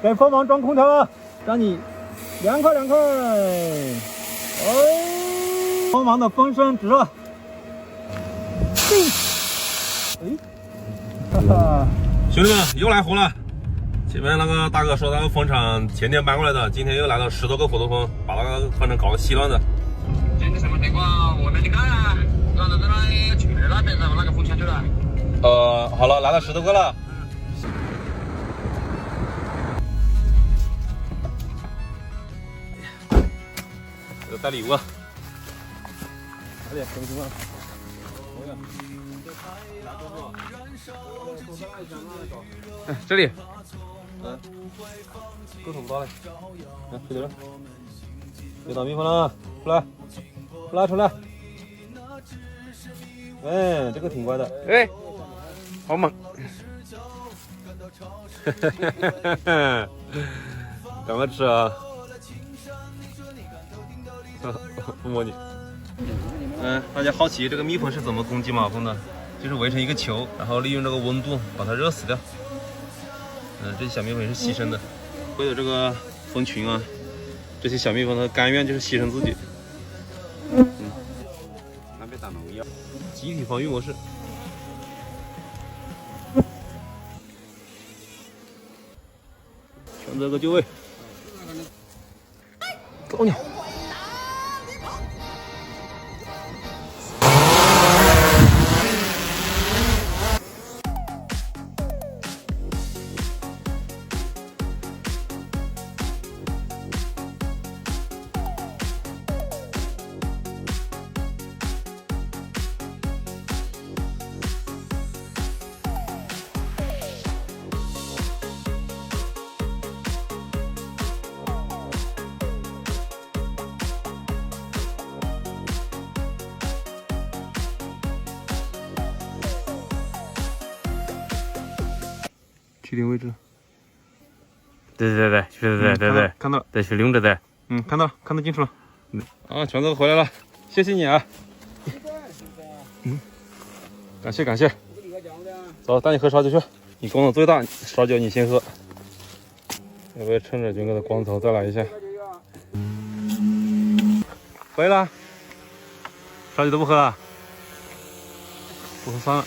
给风网装空调了，让你凉快凉快。风网的风声直热。哈哈，兄弟们又来活了。前面那个大哥说那个风场前天搬过来的，今天又来了10多个活动风，把那个风场搞得稀乱的。现在什么情况？我没去看啊，刚才在那里去那边上那个风枪去了。好了，来了10多个了。这带礼物啊！快点，什么情况？哎，这里，够找不到嘞。来，这里，别打蜜蜂了，出来，出来。哎，这个挺乖的。哎，好猛！赶快吃啊！摸你。大家好奇这个蜜蜂是怎么攻击马蜂的？就是围成一个球，然后利用这个温度把它热死掉。这些小蜜蜂也是牺牲的，为了这个蜂群啊，这些小蜜蜂它甘愿就是牺牲自己。那边打农药，集体防御模式。选择个就位。走你！确定位置。对，看到了，再去领着带。看到了，看得清楚了。啊，全都回来了，谢谢你啊。感谢。走，带你喝烧酒去。你光头最大，烧酒你先喝。要不要趁着军哥的光头再来一下？回来了，烧酒都不喝了，不喝算了。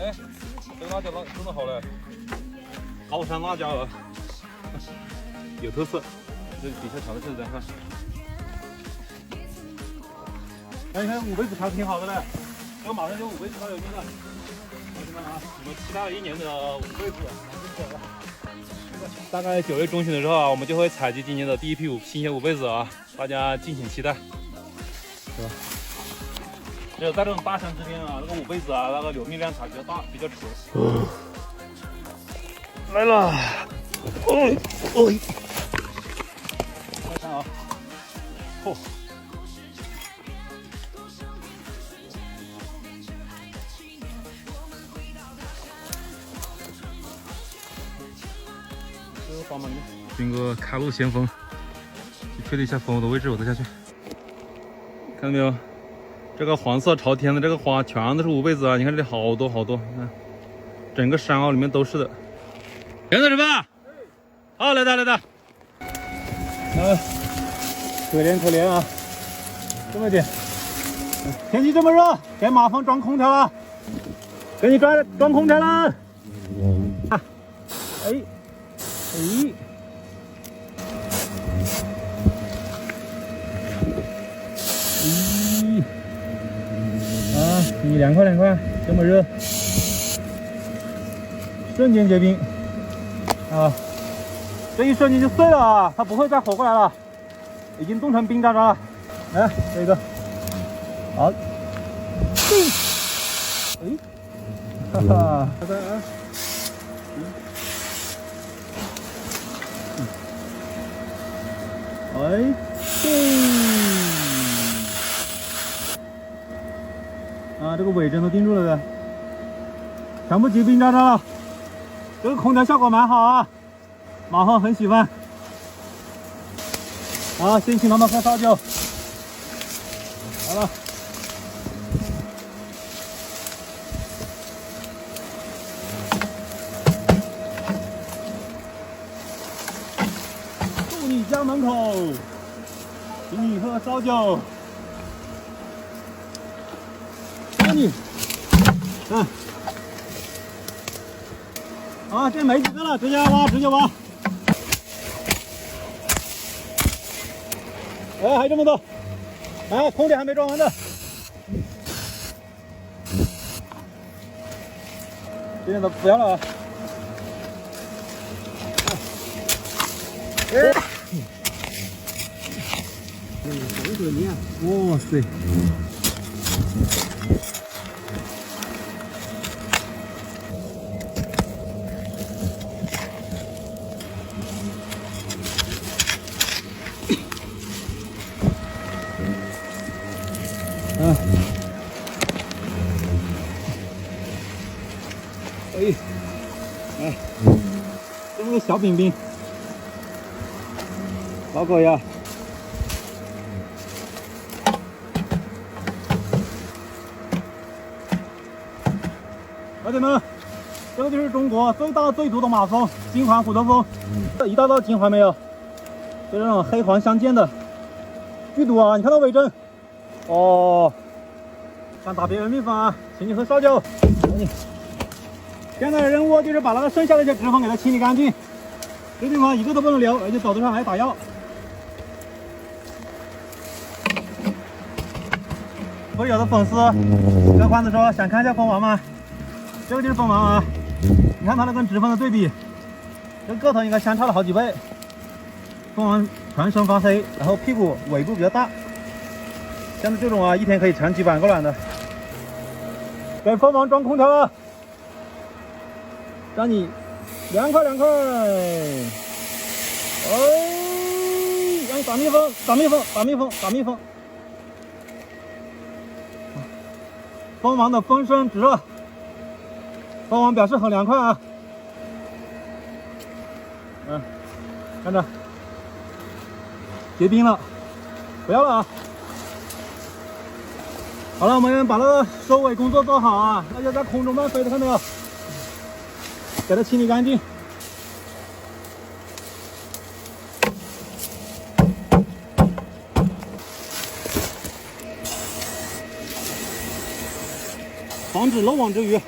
哎，这个辣椒真的好嘞，高山辣椒有特色。这底下调的是这样看。哎，你看5辈子调的挺好的嘞，这个马上就5辈子烧酒精了。同志们啊，我们期待了1年的5辈子，大概9月中旬的时候啊，我们就会采集今年的第一批新鲜5辈子啊，大家敬请期待，是吧？只有在这种大山之间啊，那个5辈子啊，那个流蜜量才比较大，比较纯。来了，再看啊，嚯！军哥开路先锋，去确定一下蜂窝的位置，我再下去。看到没有？这个黄色朝天的这个花全都是5辈子啊！你看这里好多，你看，整个山坳里面都是的。杨子什么？好，来的。可怜啊，这么点。天气这么热，给马蜂装空调了，给你装空调了。哎，你凉快，这么热，瞬间结冰啊！这一瞬间就碎了啊，它不会再活过来了，已经冻成冰渣渣了。来，这个，好，哈哈，拜拜啊！这个尾针都钉住了的，全部结冰渣渣了。这个空调效果蛮好啊，马蜂很喜欢。好，先请他们喝烧酒。好了。祝你家门口，请你喝烧酒。祝你，好，这没几个了，直接挖，直接挖。哎，还这么多，哎，空点还没装完的。这点都不要了啊！哎，哇塞！哎，这么个小饼饼，老狗呀！老铁们，这个就是中国最大最毒的马蜂——金环虎头蜂。一大道金环没有？就这种黑黄相间的，剧毒啊！你看到尾针？哦，想打别人蜜蜂啊，请你喝烧酒。现在的任务就是把那个剩下的一些脂肪给它清理干净，这地方一个都不能留，而且走的时候还打药。会有的粉丝跟欢子说想看一下蜂王吗？这个就是蜂王啊，你看它那跟脂蜂的对比，这个头应该相差了好几倍。蜂王全身发黑，然后屁股尾部比较大，像这种啊，一天可以产几百个卵的。给蜂王装空调啊！让你凉快凉快，哎，让你打蜜蜂，打蜜蜂，打蜜蜂，打蜜蜂。蜂王的风声直热，蜂王表示很凉快啊。看着，结冰了，不要了啊。好了，我们把那个收尾工作做好啊，那就在空中乱飞的，看到没有？给它清理干净。防止漏网之鱼。